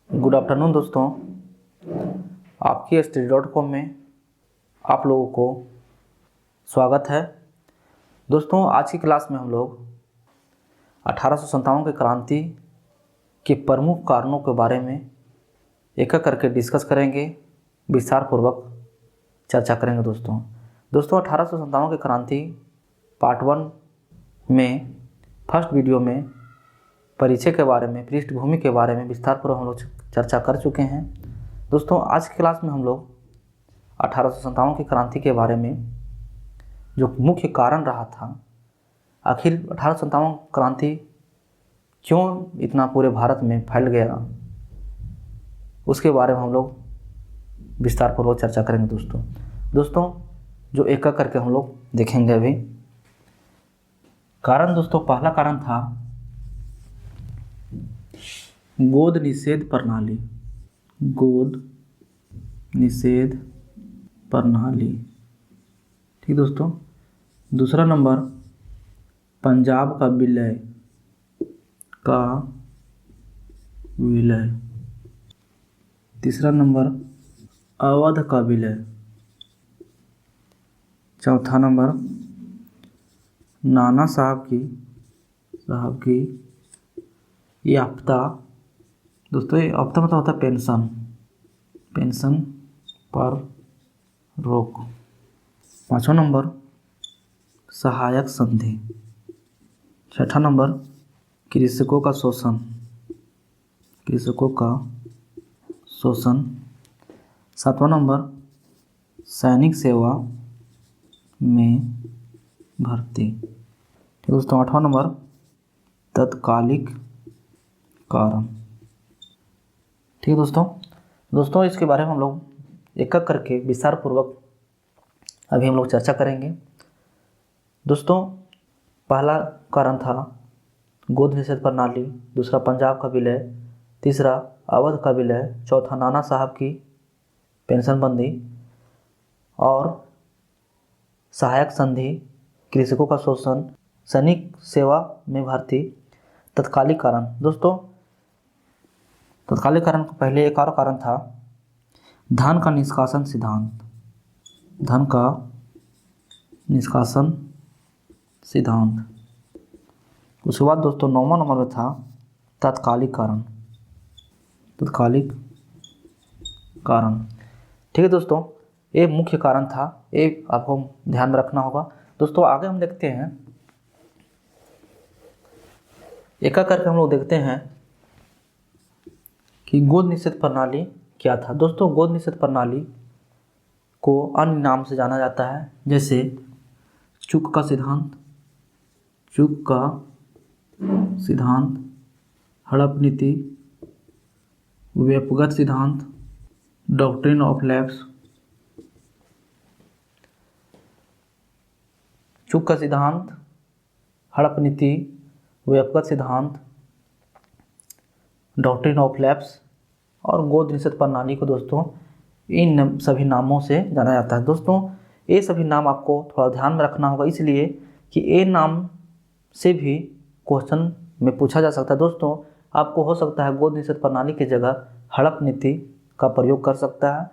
Good afternoon दोस्तों, आपकी study.com में आप लोगों को स्वागत है। दोस्तों, आज की क्लास में हम लोग 1857 की क्रांति के प्रमुख कारणों के बारे में एक एक करके डिस्कस करेंगे, विस्तार पूर्वक चर्चा करेंगे। दोस्तों 1857 की क्रांति पार्ट 1 में फर्स्ट वीडियो में परिचय के बारे में, पृष्ठभूमि के बारे में विस्तार पूर्वक हम लोग चर्चा कर चुके हैं। दोस्तों, आज की क्लास में हम लोग 1857 की क्रांति के बारे में जो मुख्य कारण रहा था, आखिर 1857 क्रांति क्यों इतना पूरे भारत में फैल गया, उसके बारे में हम लोग विस्तार पूर्वक चर्चा करेंगे। दोस्तों जो एक एक करके हम लोग देखेंगे अभी। कारण दोस्तों, पहला कारण था गोद निषेध प्रणाली। गोद निषेध प्रणाली, ठीक दोस्तों। दूसरा नंबर पंजाब का विलय तीसरा नंबर अवध का विलय। चौथा नंबर नाना साहब की याफ्ता। दोस्तों, ये याफ्ता मतलब होता है पेंशन पर रोक। पाँचवा नंबर सहायक संधि। छठा नंबर कृषकों का शोषण। सातवां नंबर सैनिक सेवा में भर्ती। ठीक दोस्तों, आठवां नंबर तत्कालिक कारण। ठीक है दोस्तों इसके बारे में हम लोग एक एक करके विस्तार पूर्वक अभी हम लोग चर्चा करेंगे। दोस्तों, पहला कारण था गोद निषेध प्रणाली, दूसरा पंजाब का विलय, तीसरा अवध का विलय, चौथा नाना साहब की पेंशनबंदी और सहायक संधि, कृषकों का शोषण, सैनिक सेवा में भर्ती, तत्कालिक कारण। दोस्तों, तत्कालिक कारण को पहले एक और कारण था धन का निष्कासन सिद्धांत। उसके बाद दोस्तों 9वां नंबर में था तत्कालिक कारण। ठीक है दोस्तों, ये मुख्य कारण था, ये आपको ध्यान में रखना होगा। दोस्तों, आगे हम देखते हैं, एक एक करके हम लोग देखते हैं कि गोद निषेध प्रणाली क्या था। दोस्तों, गोद निषेध प्रणाली को अन्य नाम से जाना जाता है, जैसे चुक का सिद्धांत, हड़प नीति, व्यक्तिगत सिद्धांत, डॉक्ट्रिन ऑफ लैप्स। चुक का सिद्धांत, हड़प नीति, व्यक्तिगत सिद्धांत, डॉक्ट्रिन ऑफ लैप्स और गोद निषेध प्रणाली को दोस्तों इन सभी नामों से जाना जाता है। दोस्तों, ये सभी नाम आपको थोड़ा ध्यान में रखना होगा, इसलिए कि ये नाम से भी क्वेश्चन में पूछा जा सकता है। दोस्तों, आपको हो सकता है गोद निषेध प्रणाली की जगह हड़प नीति का प्रयोग कर सकता है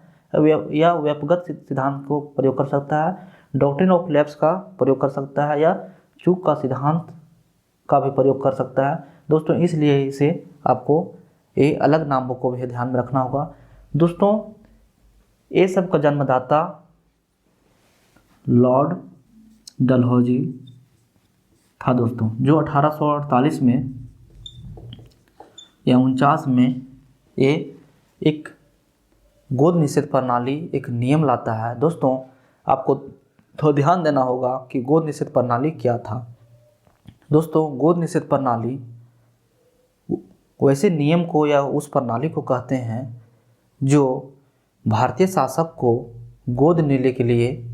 या व्यक्तिगत सिद्धांत को प्रयोग कर सकता है, डॉक्ट्रिन ऑफ लैप्स का प्रयोग कर सकता है या चुक का सिद्धांत का भी प्रयोग कर सकता है। दोस्तों, इसलिए इसे आपको ये अलग नामों को भी ध्यान में रखना होगा। दोस्तों, ये सब का जन्मदाता लॉर्ड डलहौजी था दोस्तों, जो 1848 में या 49 में ये एक गोद निषेध प्रणाली एक नियम लाता है। दोस्तों, आपको थोड़ा ध्यान देना होगा कि गोद निषेध प्रणाली क्या था। दोस्तों, गोद निषेध प्रणाली वैसे नियम को या उस प्रणाली को कहते हैं जो भारतीय शासक को गोद लेने के लिए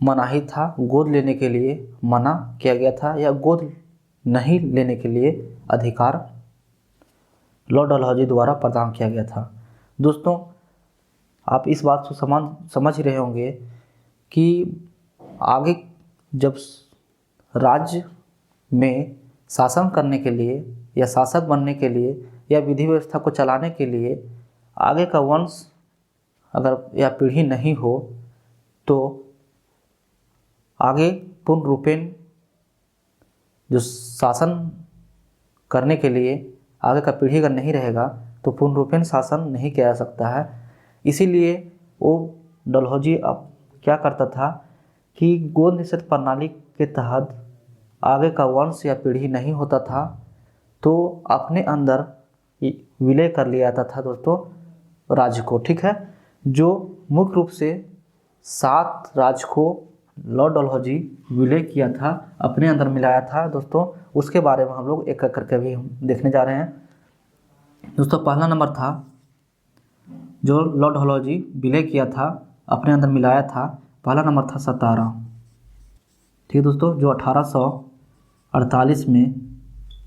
मनाही था, गोद लेने के लिए मना किया गया था या गोद नहीं लेने के लिए अधिकार लॉर्ड डलहौजी द्वारा प्रदान किया गया था। दोस्तों, आप इस बात को समझ ही रहे होंगे कि आगे जब राज्य में शासन करने के लिए या शासक बनने के लिए या विधि व्यवस्था को चलाने के लिए आगे का वंश अगर या पीढ़ी नहीं हो तो आगे पूर्ण रूपेण जो शासन करने के लिए आगे का पीढ़ी अगर नहीं रहेगा तो पूर्ण रूपेण शासन नहीं किया जा सकता है। इसीलिए वो डलहौजी अब क्या करता था कि गोद निषेध प्रणाली के तहत आगे का वंश या पीढ़ी नहीं होता था तो अपने अंदर विलय कर लिया जाता था दोस्तों राज्य को। ठीक है, जो मुख्य रूप से 7 राज्य को लॉर्ड डलहौजी विलय किया था, अपने अंदर मिलाया था दोस्तों, उसके बारे में हम लोग एक एक करके भी हम देखने जा रहे हैं। दोस्तों पहला नंबर था जो लॉर्ड डलहौजी विलय किया था, अपने अंदर मिलाया था, पहला नंबर था सतारा। ठीक है दोस्तों, जो 1848 में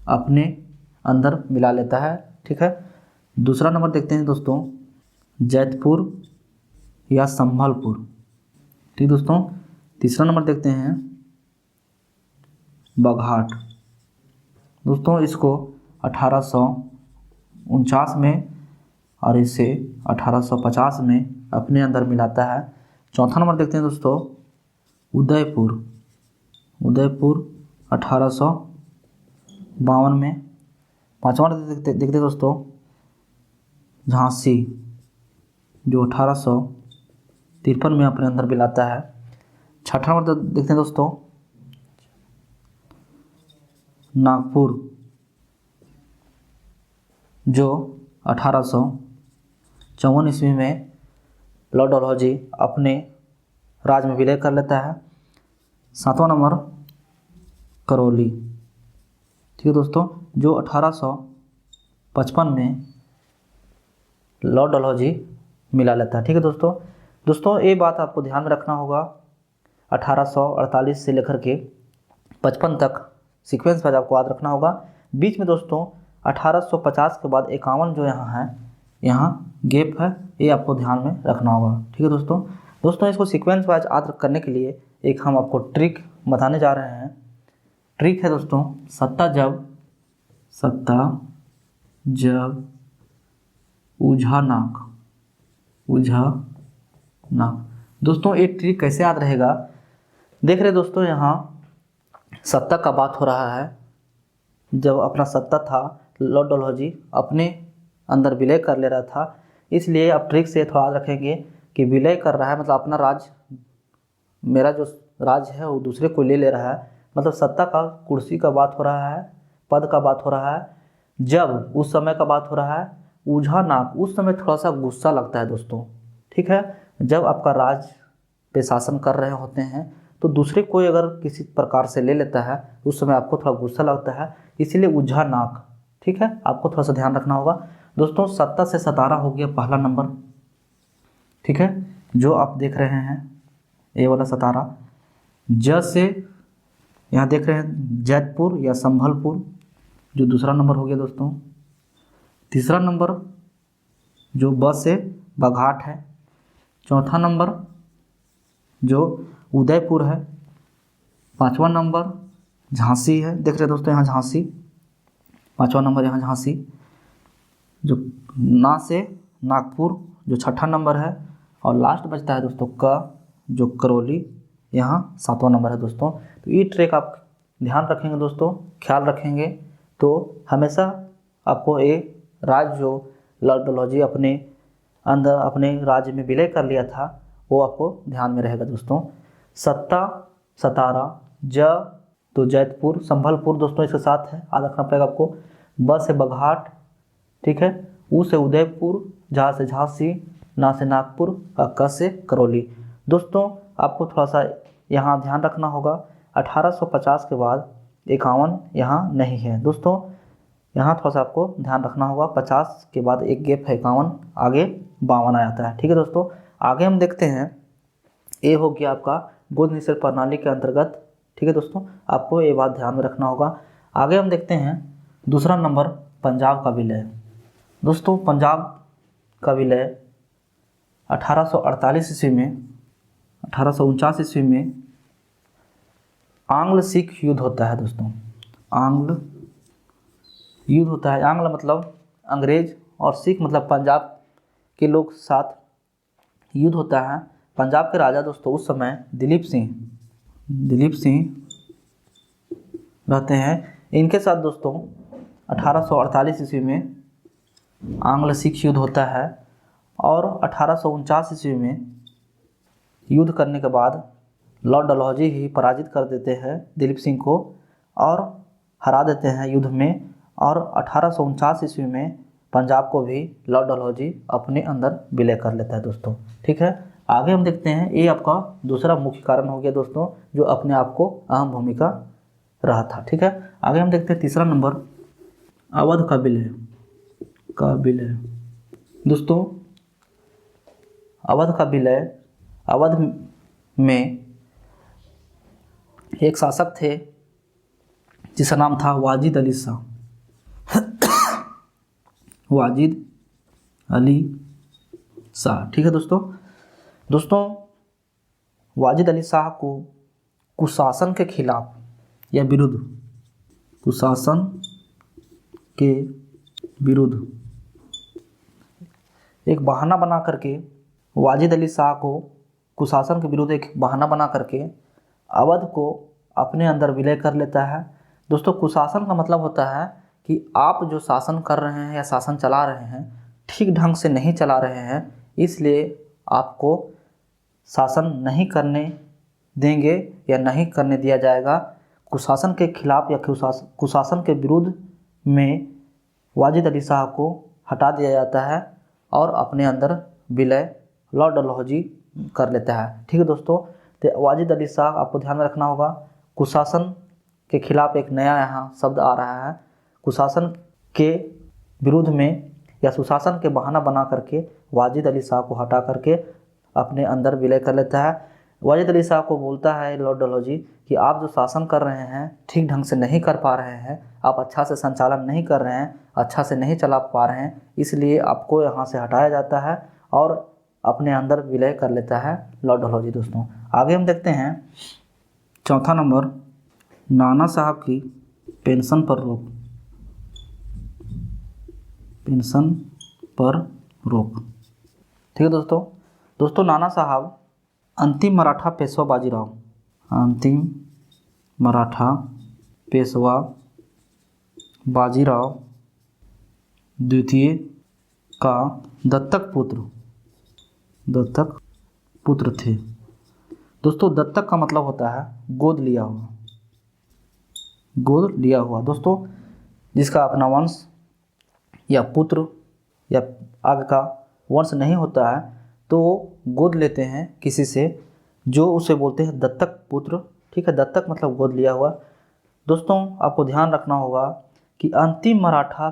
अपने अंदर मिला लेता है। ठीक है, दूसरा नंबर देखते हैं दोस्तों जैतपुर या संभलपुर। ठीक दोस्तों, तीसरा नंबर देखते हैं बघाट। दोस्तों इसको 1849 में और इसे 1850 में अपने अंदर मिलाता है। चौथा नंबर देखते हैं दोस्तों उदयपुर। उदयपुर 1852 में। पाँचवा देखते हैं दोस्तों झांसी, जो 1853 में अपने अंदर मिलाता है। छठा नंबर देखते हैं दोस्तों नागपुर, जो 1854 ईस्वी में लॉर्ड डलहौजी अपने राज्य में विलय कर लेता है। सातवां नंबर करौली। ठीक है दोस्तों, जो 1855 में लॉर्ड डलहौजी मिला लेता है। ठीक है दोस्तों ये बात आपको ध्यान में रखना होगा। 1848 से लेकर के 55 तक सीक्वेंस वाइज आपको याद रखना होगा। बीच में दोस्तों 1850 के बाद 51 जो यहाँ है, यहाँ गैप है, ये आपको ध्यान में रखना होगा। ठीक है दोस्तों इसको सीक्वेंस वाइज याद करने के लिए एक हम आपको ट्रिक बताने जा रहे हैं। ट्रिक है दोस्तों सत्ता जब उझा नाक। दोस्तों ये ट्रिक कैसे याद रहेगा, देख रहे दोस्तों यहाँ सत्ता का बात हो रहा है। जब अपना सत्ता था लॉर्ड डलहौजी अपने अंदर विलय कर ले रहा था, इसलिए आप ट्रिक से थोड़ा याद रखेंगे कि विलय कर रहा है मतलब अपना राज, मेरा जो राज्य है वो दूसरे को ले रहा है, मतलब सत्ता का कुर्सी का बात हो रहा है, पद का बात हो रहा है। जब उस समय का बात हो रहा है उझा नाक, उस समय थोड़ा सा गुस्सा लगता है दोस्तों। ठीक है, जब आपका राज पे शासन कर रहे होते हैं तो दूसरे कोई अगर किसी प्रकार से ले लेता है उस समय आपको थोड़ा गुस्सा लगता है, इसीलिए उझा नाक। ठीक है, आपको थोड़ा सा ध्यान रखना होगा दोस्तों। सत्ता से सतारा हो गया पहला नंबर। ठीक है, जो आप देख रहे हैं ये वाला सतारा। ज से यहाँ देख रहे हैं जैतपुर या संभलपुर, जो दूसरा नंबर हो गया दोस्तों। तीसरा नंबर जो ब से बघाट है। चौथा नंबर जो उदयपुर है। पांचवा नंबर झांसी है, देख रहे दोस्तों यहाँ झांसी, पांचवा नंबर यहाँ झांसी। जो ना से नागपुर जो छठा नंबर है, और लास्ट बचता है दोस्तों क, जो करौली यहाँ सातवां नंबर है दोस्तों। तो ये ट्रिक आप ध्यान रखेंगे दोस्तों, ख्याल रखेंगे तो हमेशा आपको ये राज्य जो लॉर्ड डलहौजी अपने अंदर अपने राज्य में विलय कर लिया था वो आपको ध्यान में रहेगा दोस्तों। सत्ता सतारा, ज तो जैतपुर, संभलपुर दोस्तों इसके साथ है, याद रखना पड़ेगा आपको। ब से बघाट, ठीक है, उ से उदयपुर, झा से झांसी, ना से नागपुर और क से करौली। दोस्तों आपको थोड़ा सा यहाँ ध्यान रखना होगा, 1850 के बाद 51 यहाँ नहीं है दोस्तों, यहाँ थोड़ा सा आपको ध्यान रखना होगा। 50 के बाद एक गैप है 51, आगे 52 आ जाता है। ठीक है दोस्तों, आगे हम देखते हैं, ये हो गया आपका गोद निषेध प्रणाली के अंतर्गत। ठीक है दोस्तों, आपको ये बात ध्यान में रखना होगा। आगे हम देखते हैं दूसरा नंबर पंजाब का विलय। दोस्तों पंजाब का विलय 1848 ईस्वी में, 1849 ईस्वी में आंग्ल सिख युद्ध होता है दोस्तों। आंग्ल युद्ध होता है, आंग्ल मतलब अंग्रेज और सिख मतलब पंजाब के लोग साथ युद्ध होता है। पंजाब के राजा दोस्तों उस समय दिलीप सिंह रहते हैं। इनके साथ दोस्तों 1848 ईस्वी में आंग्ल सिख युद्ध होता है और 1849 ईस्वी में युद्ध करने के बाद लॉर्ड डलहौजी ही पराजित कर देते हैं दिलीप सिंह को और हरा देते हैं युद्ध में। और 1849 ईस्वी में पंजाब को भी लॉर्ड डलहौजी अपने अंदर विलय कर लेता है दोस्तों। ठीक है, आगे हम देखते हैं। ये आपका दूसरा मुख्य कारण हो गया दोस्तों, जो अपने आप को अहम भूमिका रहा था। ठीक है, आगे हम देखते हैं तीसरा नंबर, अवध का विलय। दोस्तों अवध का विलय, अवध में एक शासक थे जिसका नाम था वाजिद अली शाह। ठीक है दोस्तों वाजिद अली शाह को कुशासन के खिलाफ या विरुद्ध, कुशासन के विरुद्ध एक बहाना बना करके वाजिद अली शाह को कुशासन के विरुद्ध एक बहाना बना करके अवध को अपने अंदर विलय कर लेता है। दोस्तों कुशासन का मतलब होता है कि आप जो शासन कर रहे हैं या शासन चला रहे हैं ठीक ढंग से नहीं चला रहे हैं, इसलिए आपको शासन नहीं करने देंगे या नहीं करने दिया जाएगा। कुशासन के खिलाफ या कुशासन के विरुद्ध में वाजिद अली शाह को हटा दिया जाता है और अपने अंदर विलय लॉर्ड डलहौजी कर लेता है। ठीक है दोस्तों, तो वाजिद अली शाह आपको ध्यान में रखना होगा। कुशासन के खिलाफ एक नया यहाँ शब्द आ रहा है, कुशासन के विरुद्ध में या सुशासन के बहाना बना करके वाजिद अली शाह को हटा करके अपने अंदर विलय कर लेता है। वाजिद अली शाह को बोलता है लॉर्ड डलहौजी कि आप जो शासन कर रहे हैं ठीक ढंग से नहीं कर पा रहे हैं, आप अच्छा से संचालन नहीं कर रहे हैं, अच्छा से नहीं चला पा रहे हैं, इसलिए आपको यहाँ से हटाया जाता है और अपने अंदर विलय कर लेता है लॉर्ड डलहौजी। दोस्तों आगे हम देखते हैं चौथा नंबर, नाना साहब की पेंशन पर रोक। ठीक है दोस्तों नाना साहब अंतिम मराठा पेशवा बाजीराव द्वितीय का दत्तक पुत्र थे। दोस्तों दत्तक का मतलब होता है गोद लिया हुआ। दोस्तों जिसका अपना वंश या पुत्र या आगे का वंश नहीं होता है तो गोद लेते हैं किसी से, जो उसे बोलते हैं दत्तक पुत्र। ठीक है, दत्तक मतलब गोद लिया हुआ। दोस्तों आपको ध्यान रखना होगा कि अंतिम मराठा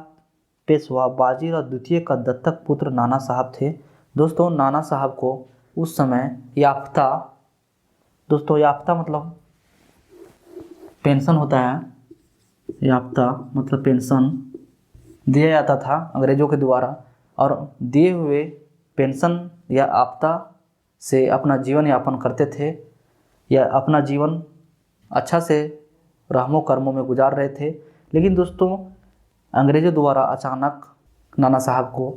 पेशवा बाजीराव द्वितीय का दत्तक पुत्र नाना साहब थे। दोस्तों नाना साहब को उस समय याफ्ता मतलब पेंशन होता है, याफ्ता मतलब पेंशन दिया जाता था अंग्रेज़ों के द्वारा, और दिए हुए पेंशन या याफ्ता से अपना जीवन यापन करते थे या अपना जीवन अच्छा से रहमो कर्मों में गुजार रहे थे। लेकिन दोस्तों अंग्रेज़ों द्वारा अचानक नाना साहब को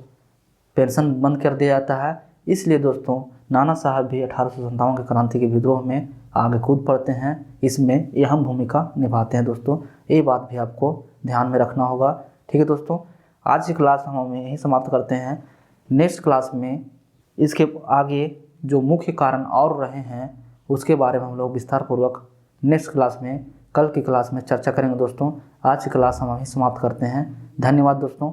पेंशन बंद कर दिया जाता है, इसलिए दोस्तों नाना साहब भी 1857 के क्रांति के विद्रोह में आगे कूद पड़ते हैं, इसमें अहम भूमिका निभाते हैं। दोस्तों ये बात भी आपको ध्यान में रखना होगा। ठीक है दोस्तों, आज की क्लास हम यहीं समाप्त करते हैं। नेक्स्ट क्लास में इसके आगे जो मुख्य कारण और रहे हैं उसके बारे में हम लोग विस्तार पूर्वक नेक्स्ट क्लास में, कल की क्लास में चर्चा करेंगे। दोस्तों आज की क्लास हम यहीं समाप्त करते हैं। धन्यवाद दोस्तों।